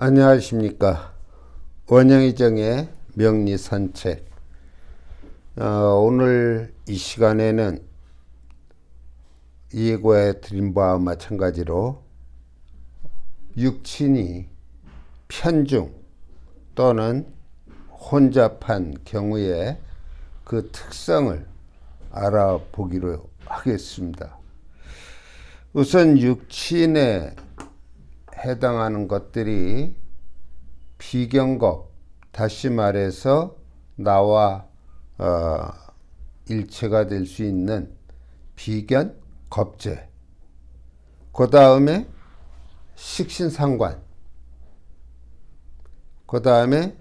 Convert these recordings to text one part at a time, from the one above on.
안녕하십니까. 원영의정의 명리산책. 오늘 이 시간에는 예고해 드린 바와 마찬가지로 육친이 편중 또는 혼잡한 경우에 그 특성을 알아보기로 하겠습니다. 우선 육친에 해당하는 것들이 비경겁, 다시 말해서 나와 일체가 될 수 있는 비견, 겁재, 그 다음에 식신상관, 그 다음에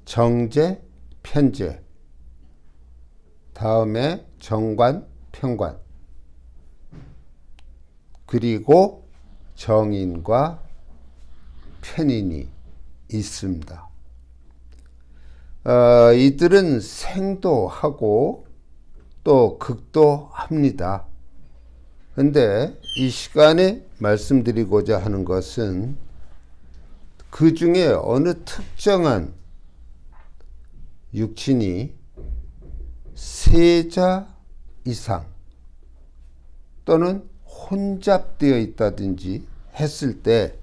정재, 편재, 다음에 정관, 편관, 그리고 정인과 편인이 있습니다. 이들은 생도하고 또 극도합니다. 근데 이 시간에 말씀드리고자 하는 것은 그 중에 어느 특정한 육친이 세자 이상 또는 혼잡되어 있다든지 했을 때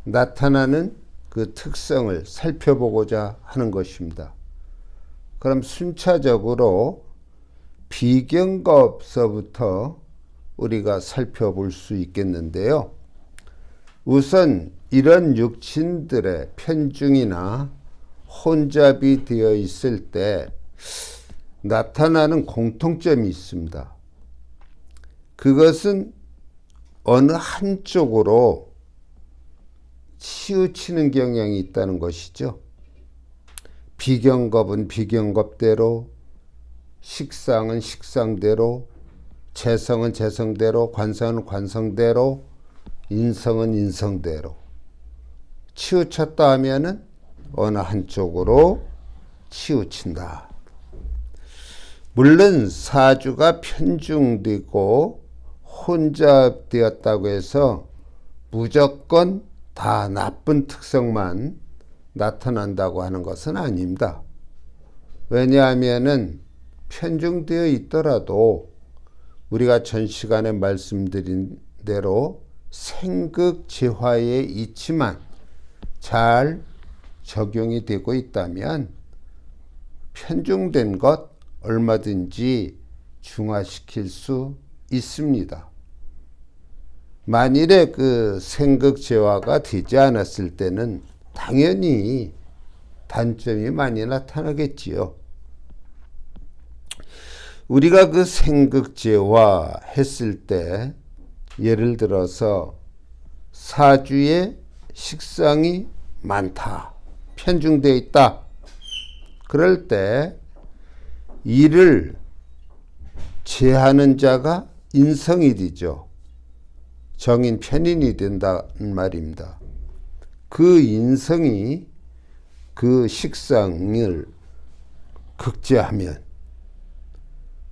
나타나는 그 특성을 살펴보고자 하는 것입니다. 그럼 순차적으로 비경겁서부터 우리가 살펴볼 수 있겠는데요. 우선 이런 육친들의 편중이나 혼잡이 되어 있을 때 나타나는 공통점이 있습니다. 그것은 어느 한쪽으로 치우치는 경향이 있다는 것이죠. 비경겁은 비경겁대로, 식상은 식상대로, 재성은 재성대로, 관성은 관성대로, 인성은 인성대로 치우쳤다 하면은 어느 한쪽으로 치우친다. 물론 사주가 편중되고 혼잡되었다고 해서 무조건 다 나쁜 특성만 나타난다고 하는 것은 아닙니다. 왜냐하면은 편중되어 있더라도 우리가 전 시간에 말씀드린 대로 생극재화의 이치만 잘 적용이 되고 있다면 편중된 것 얼마든지 중화시킬 수 있습니다. 만일에 그 생극재화가 되지 않았을 때는 당연히 단점이 많이 나타나겠지요. 우리가 그 생극재화 했을 때 예를 들어서 사주에 식상이 많다, 편중되어 있다. 그럴 때 이를 제하는 자가 인성이 되죠. 정인 편인이 된다는 말입니다. 그 인성이 그 식상을 극제하면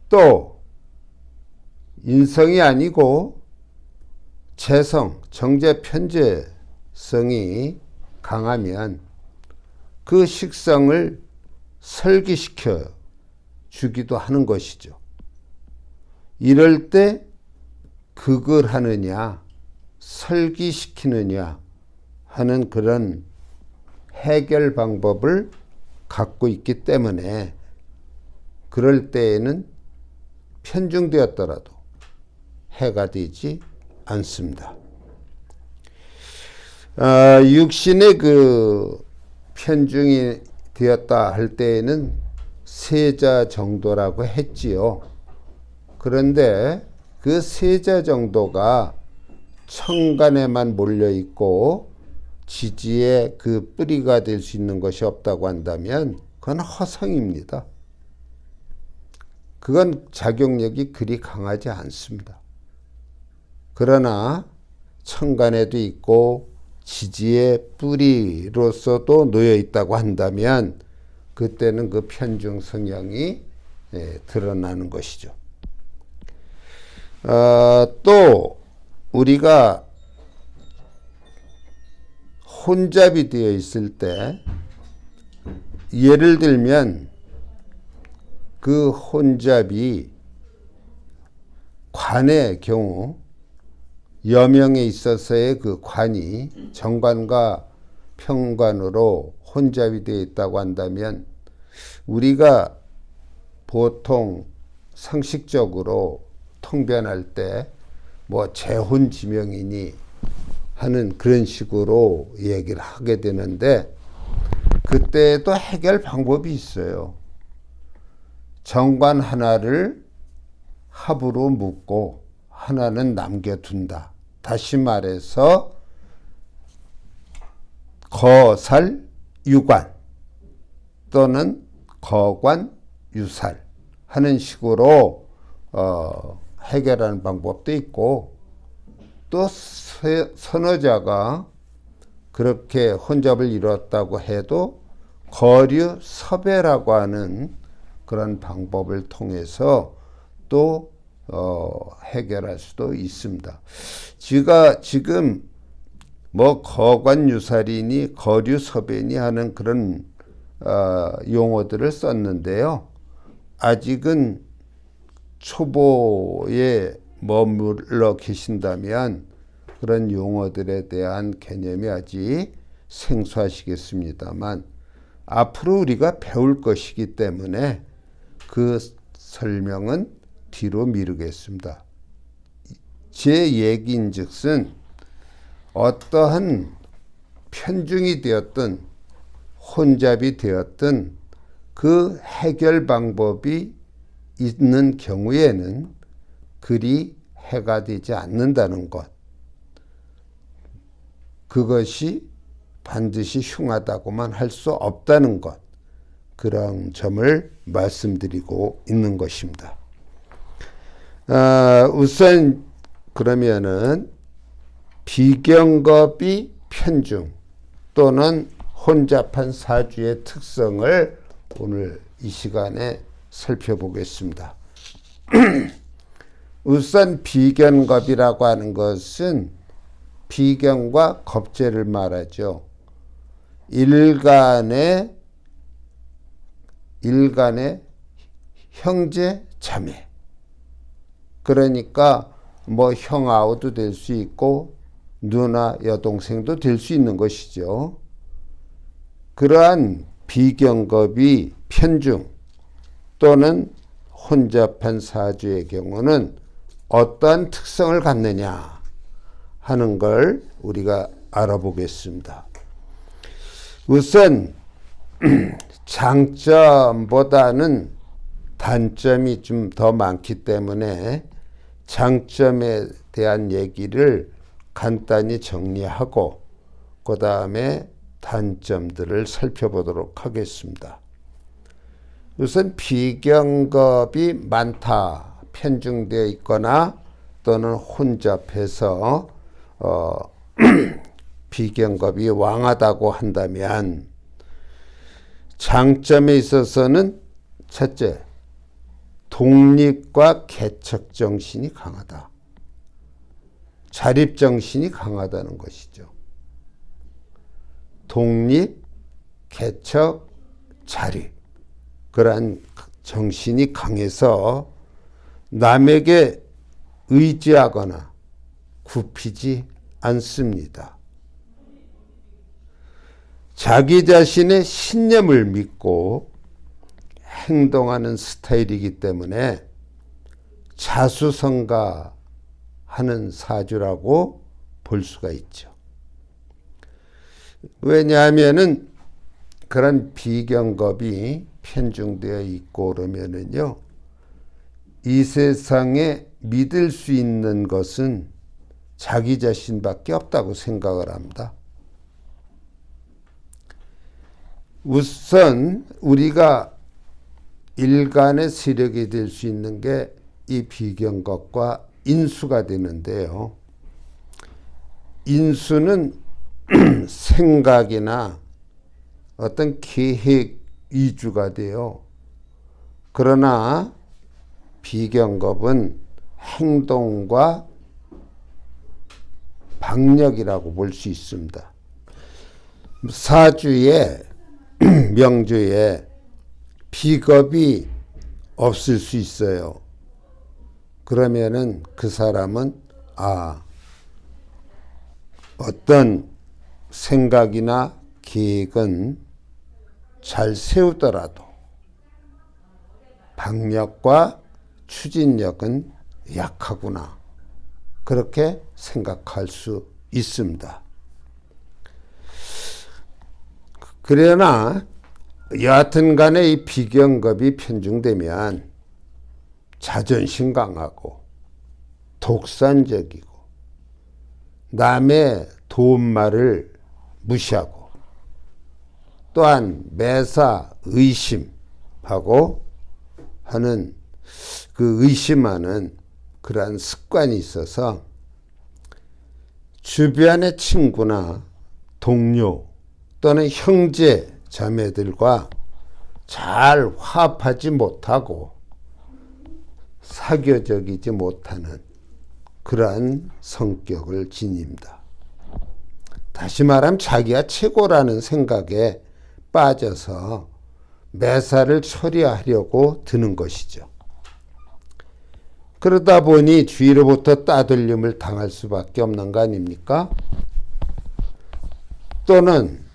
또 인성이 아니고 재성, 정재, 편재성이 강하면 그 식상을 설기시켜 주기도 하는 것이죠. 이럴 때 극을 하느냐 설기시키느냐 하는 그런 해결 방법을 갖고 있기 때문에 그럴 때에는 편중되었더라도 해가 되지 않습니다. 육신의 그 편중이 되었다 할 때에는 세자 정도라고 했지요. 그런데 그 세자 정도가 천간에만 몰려 있고 지지에 그 뿌리가 될 수 있는 것이 없다고 한다면 그건 허상입니다. 그건 작용력이 그리 강하지 않습니다. 그러나 천간에도 있고 지지의 뿌리로서도 놓여 있다고 한다면 그때는 그 편중 성향이 드러나는 것이죠. 또 우리가 혼잡이 되어 있을 때, 예를 들면 그 혼잡이 관의 경우, 여명에 있어서의 그 관이 정관과 평관으로 혼잡이 되어 있다고 한다면, 우리가 보통 상식적으로 통변할 때 뭐 재혼지명이니 하는 그런 식으로 얘기를 하게 되는데, 그때도 해결 방법이 있어요. 정관 하나를 합으로 묶고 하나는 남겨둔다. 다시 말해서 거살 유관 또는 거관 유살 하는 식으로 해결하는 방법도 있고, 또 선어자가 그렇게 혼잡을 이뤘다고 해도 거류 섭외라고 하는 그런 방법을 통해서 또 해결할 수도 있습니다. 제가 지금 뭐 거관유살이니 거류섭외니 하는 그런 용어들을 썼는데요. 아직은 초보에 머물러 계신다면 그런 용어들에 대한 개념이 아직 생소하시겠습니다만, 앞으로 우리가 배울 것이기 때문에 그 설명은 뒤로 미루겠습니다. 제 얘기인즉슨 어떠한 편중이 되었든 혼잡이 되었든 그 해결 방법이 있는 경우에는 그리 해가 되지 않는다는 것, 그것이 반드시 흉하다고만 할 수 없다는 것, 그런 점을 말씀드리고 있는 것입니다. 우선 그러면은 비경겁이 편중 또는 혼잡한 사주의 특성을 오늘 이 시간에 살펴보겠습니다. 우선 비견겁이라고 하는 것은 비견과 겁재를 말하죠. 일간의 형제 자매, 그러니까 뭐 형아우도 될 수 있고 누나 여동생도 될 수 있는 것이죠. 그러한 비경겁이 편중 또는 혼잡한 사주의 경우는 어떠한 특성을 갖느냐 하는 걸 우리가 알아보겠습니다. 우선 장점보다는 단점이 좀 더 많기 때문에 장점에 대한 얘기를 간단히 정리하고 그 다음에 단점들을 살펴보도록 하겠습니다. 우선 비경겁이 많다, 편중되어 있거나 또는 혼잡해서 비경겁이 왕하다고 한다면, 장점에 있어서는 첫째, 독립과 개척정신이 강하다. 자립정신이 강하다는 것이죠. 독립, 개척, 자립, 그러한 정신이 강해서 남에게 의지하거나 굽히지 않습니다. 자기 자신의 신념을 믿고 행동하는 스타일이기 때문에 자수성가하는 사주라고 볼 수가 있죠. 왜냐하면은 그런 비경겁이 편중되어 있고 그러면은요, 이 세상에 믿을 수 있는 것은 자기 자신밖에 없다고 생각을 합니다. 우선 우리가 일간의 세력이 될 수 있는 게 이 비경겁과 인수가 되는데요. 인수는 생각이나 어떤 계획 위주가 돼요. 그러나 비경겁은 행동과 박력이라고 볼 수 있습니다. 사주에 명주에 비겁이 없을 수 있어요. 그러면은 그 사람은 어떤 생각이나 계획은 잘 세우더라도 방력과 추진력은 약하구나. 그렇게 생각할 수 있습니다. 그러나 여하튼 간에 이 비경겁이 편중되면 자존심 강하고 독선적이고 남의 도움말을 무시하고 또한 매사 의심하고 하는 그 의심하는 그러한 습관이 있어서 주변의 친구나 동료 또는 형제 자매들과 잘 화합하지 못하고 사교적이지 못하는 그러한 성격을 지닙니다. 다시 말하면 자기가 최고라는 생각에 빠져서 매사를 처리하려고 드는 것이죠. 그러다 보니 주위로부터 따돌림을 당할 수밖에 없는 거 아닙니까? 또는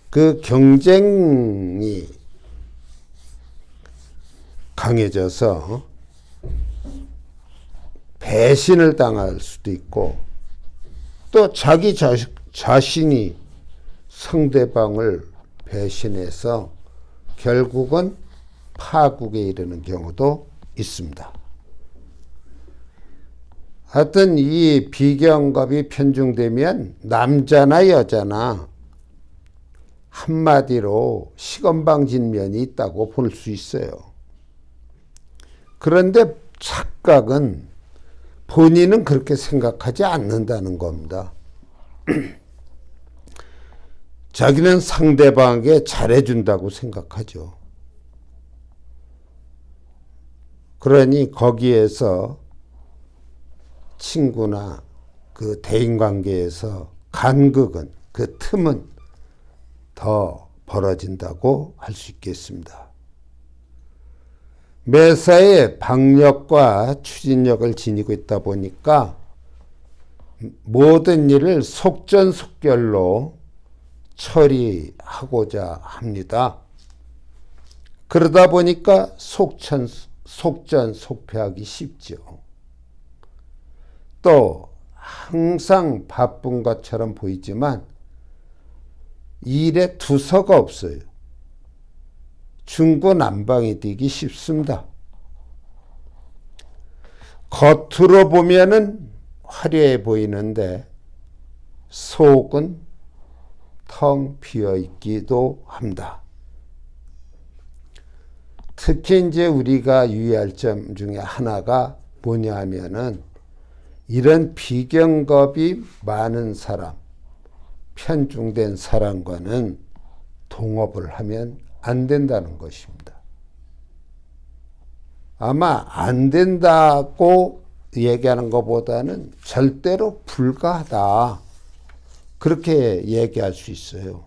그 경쟁이 강해져서 배신을 당할 수도 있고 또 자기 자신이 상대방을 배신해서 결국은 파국에 이르는 경우도 있습니다. 하여튼 이 비경겁이 편중되면 남자나 여자나 한마디로 시건방진 면이 있다고 볼 수 있어요. 그런데 착각은 본인은 그렇게 생각하지 않는다는 겁니다. 자기는 상대방에게 잘해준다고 생각하죠. 그러니 거기에서 친구나 그 대인관계에서 간극은 그 틈은 더 벌어진다고 할 수 있겠습니다. 매사에 방력과 추진력을 지니고 있다 보니까 모든 일을 속전속결로 처리하고자 합니다. 그러다 보니까 속전속패하기 쉽죠. 또 항상 바쁜 것처럼 보이지만 일에 두서가 없어요. 중구난방이 되기 쉽습니다. 겉으로 보면은 화려해 보이는데 속은 텅 비어 있기도 합니다. 특히 이제 우리가 유의할 점 중에 하나가 뭐냐 하면은 이런 비경겁이 많은 사람, 편중된 사람과는 동업을 하면 안 된다는 것입니다. 아마 안 된다고 얘기하는 것보다는 절대로 불가하다. 그렇게 얘기할 수 있어요.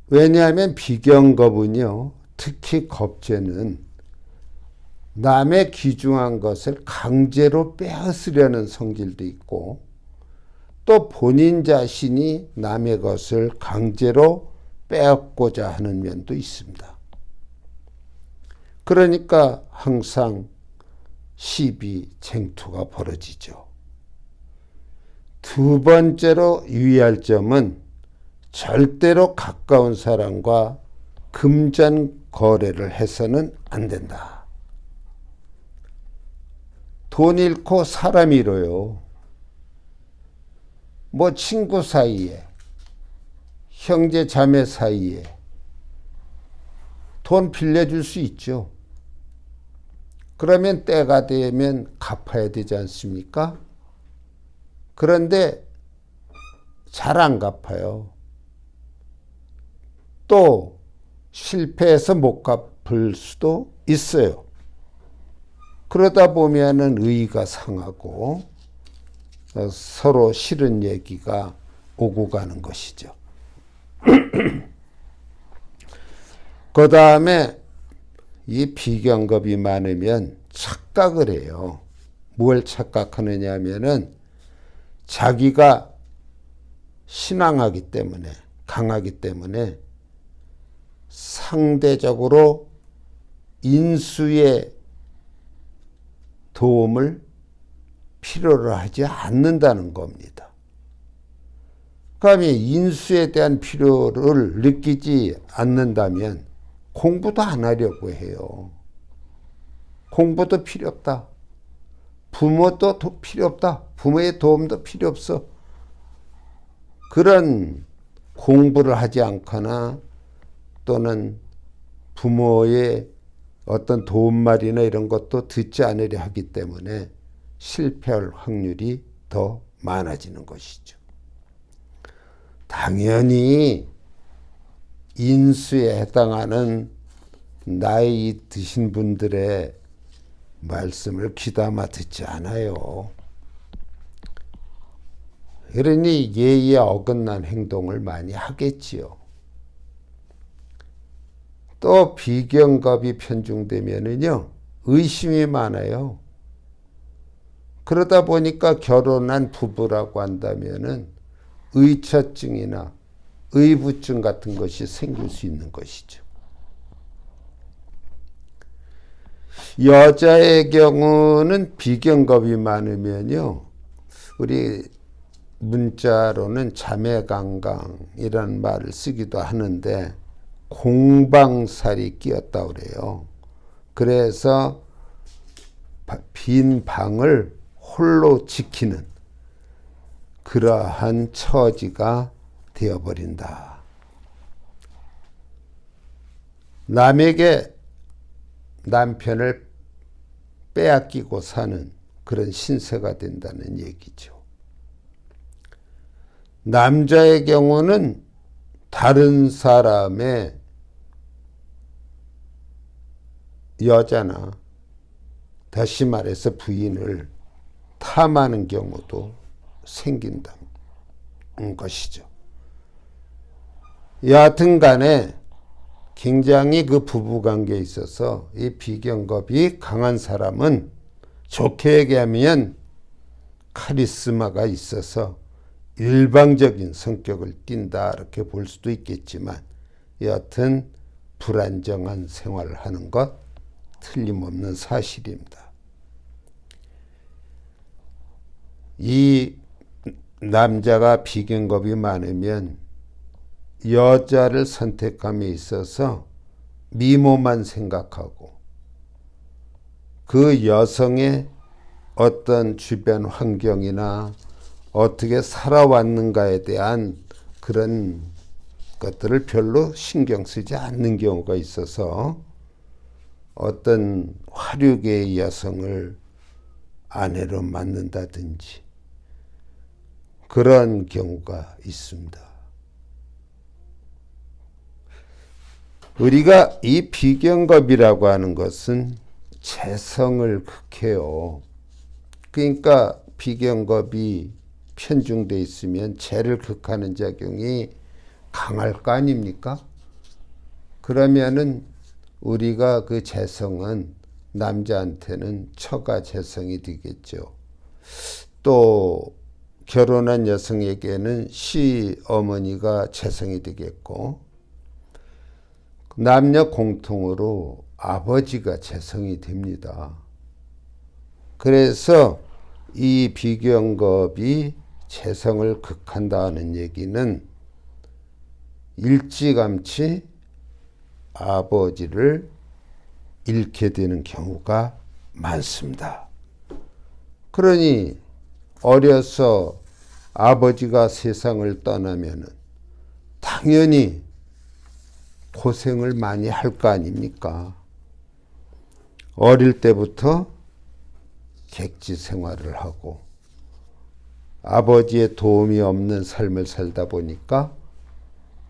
왜냐하면 비경겁은요, 특히 겁죄는 남의 귀중한 것을 강제로 빼앗으려는 성질도 있고 또 본인 자신이 남의 것을 강제로 빼앗고자 하는 면도 있습니다. 그러니까 항상 시비, 쟁투가 벌어지죠. 두 번째로 유의할 점은 절대로 가까운 사람과 금전 거래를 해서는 안 된다. 돈 잃고 사람 잃어요. 뭐 친구 사이에, 형제 자매 사이에 돈 빌려줄 수 있죠. 그러면 때가 되면 갚아야 되지 않습니까? 그런데 잘 안 갚아요. 또 실패해서 못 갚을 수도 있어요. 그러다 보면은 의의가 상하고 서로 싫은 얘기가 오고 가는 것이죠. 그 다음에 이 비경겁이 많으면 착각을 해요. 뭘 착각하느냐 하면은 자기가 신앙하기 때문에, 강하기 때문에 상대적으로 인수의 도움을 필요로 하지 않는다는 겁니다. 그러면 인수에 대한 필요를 느끼지 않는다면 공부도 안 하려고 해요. 공부도 필요 없다. 부모도 필요 없다. 부모의 도움도 필요 없어. 그런 공부를 하지 않거나 또는 부모의 어떤 도움말이나 이런 것도 듣지 않으려 하기 때문에 실패할 확률이 더 많아지는 것이죠. 당연히 인수에 해당하는 나이 드신 분들의 말씀을 귀담아 듣지 않아요. 그러니 예의에 어긋난 행동을 많이 하겠지요. 또 비경겁이 편중되면은요, 의심이 많아요. 그러다 보니까 결혼한 부부라고 한다면은 의처증이나 의부증 같은 것이 생길 수 있는 것이죠. 여자의 경우는 비경겁이 많으면요, 우리 문자로는 자매강강이라는 말을 쓰기도 하는데 공방살이 끼었다 그래요. 그래서 빈 방을 홀로 지키는 그러한 처지가 되어버린다. 남에게 남편을 빼앗기고 사는 그런 신세가 된다는 얘기죠. 남자의 경우는 다른 사람의 여자나 다시 말해서 부인을 탐하는 경우도 생긴다는 것이죠. 여하튼 간에 굉장히 그 부부관계에 있어서 이 비경겁이 강한 사람은 좋게 얘기하면 카리스마가 있어서 일방적인 성격을 띈다 이렇게 볼 수도 있겠지만 여하튼 불안정한 생활을 하는 것 틀림없는 사실입니다. 이 남자가 비경겁이 많으면 여자를 선택함에 있어서 미모만 생각하고 그 여성의 어떤 주변 환경이나 어떻게 살아왔는가에 대한 그런 것들을 별로 신경 쓰지 않는 경우가 있어서 어떤 화류계의 여성을 아내로 만든다든지 그런 경우가 있습니다. 우리가 이 비경겁이라고 하는 것은 재성을 극해요. 그러니까 비경겁이 편중돼 있으면 재를 극하는 작용이 강할 거 아닙니까? 그러면은 우리가 그 재성은 남자한테는 처가 재성이 되겠죠. 또 결혼한 여성에게는 시어머니가 재성이 되겠고 남녀 공통으로 아버지가 재성이 됩니다. 그래서 이 비경겁이 재성을 극한다는 얘기는 일찌감치 아버지를 잃게 되는 경우가 많습니다. 그러니 어려서 아버지가 세상을 떠나면은 당연히 고생을 많이 할 거 아닙니까? 어릴 때부터 객지 생활을 하고 아버지의 도움이 없는 삶을 살다 보니까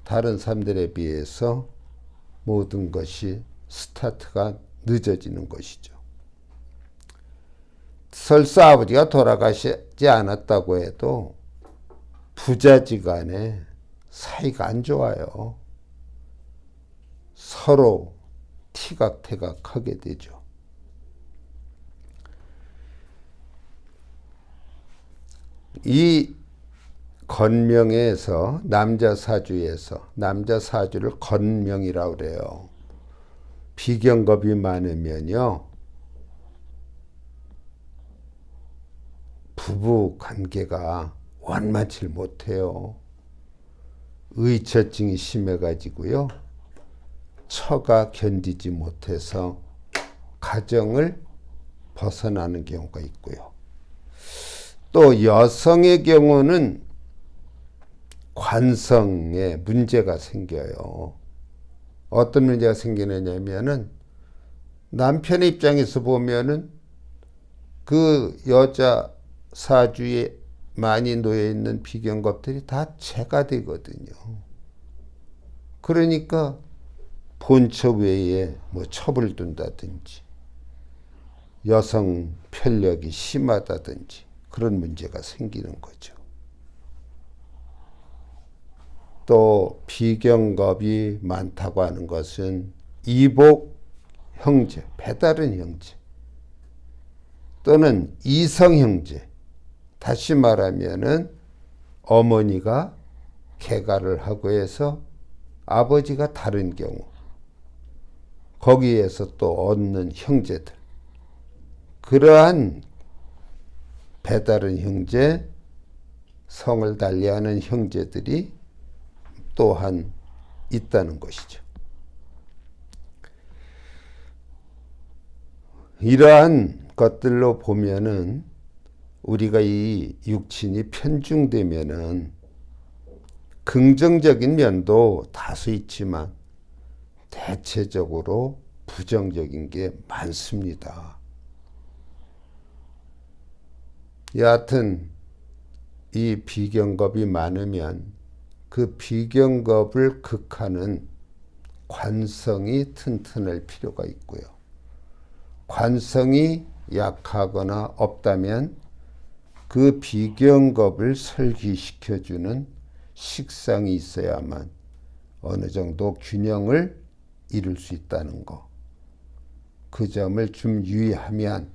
다른 사람들에 비해서 모든 것이 스타트가 늦어지는 것이죠. 설사 아버지가 돌아가시지 않았다고 해도 부자지간에 사이가 안 좋아요. 서로 티각태각하게 되죠. 이 건명에서 남자 사주를 건명이라고 그래요. 비경겁이 많으면요, 부부 관계가 원만치 못해요. 의처증이 심해가지고요, 처가 견디지 못해서 가정을 벗어나는 경우가 있고요. 또 여성의 경우는 관성에 문제가 생겨요. 어떤 문제가 생기느냐면은 남편의 입장에서 보면은 그 여자 사주에 많이 놓여 있는 비경겁들이 다 재가 되거든요. 그러니까 본처 외에 뭐 첩을 둔다든지 여성 편력이 심하다든지 그런 문제가 생기는 거죠. 또 비경겁이 많다고 하는 것은 이복 형제, 배다른 형제 또는 이성 형제, 다시 말하면은 어머니가 개가를 하고 해서 아버지가 다른 경우, 거기에서 또 얻는 형제들, 그러한 배다른 형제, 성을 달리하는 형제들이 또한 있다는 것이죠. 이러한 것들로 보면은 우리가 이 육친이 편중되면은 긍정적인 면도 다수 있지만 대체적으로 부정적인 게 많습니다. 여하튼 이 비경겁이 많으면 그 비경겁을 극하는 관성이 튼튼할 필요가 있고요. 관성이 약하거나 없다면 그 비경겁을 설기시켜주는 식상이 있어야만 어느 정도 균형을 이룰 수 있다는 거. 그 점을 좀 유의하면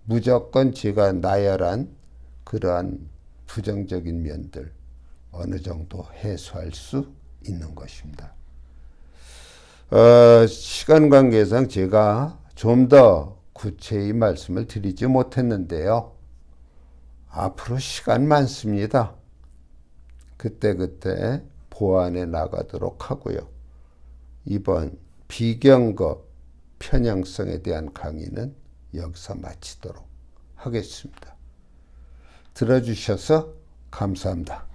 무조건 제가 나열한 그러한 부정적인 면들 어느 정도 해소할 수 있는 것입니다. 시간 관계상 제가 좀 더 구체의 말씀을 드리지 못했는데요. 앞으로 시간 많습니다. 그때그때 보완해 나가도록 하고요. 이번 비경겁 편향성에 대한 강의는 여기서 마치도록 하겠습니다. 들어주셔서 감사합니다.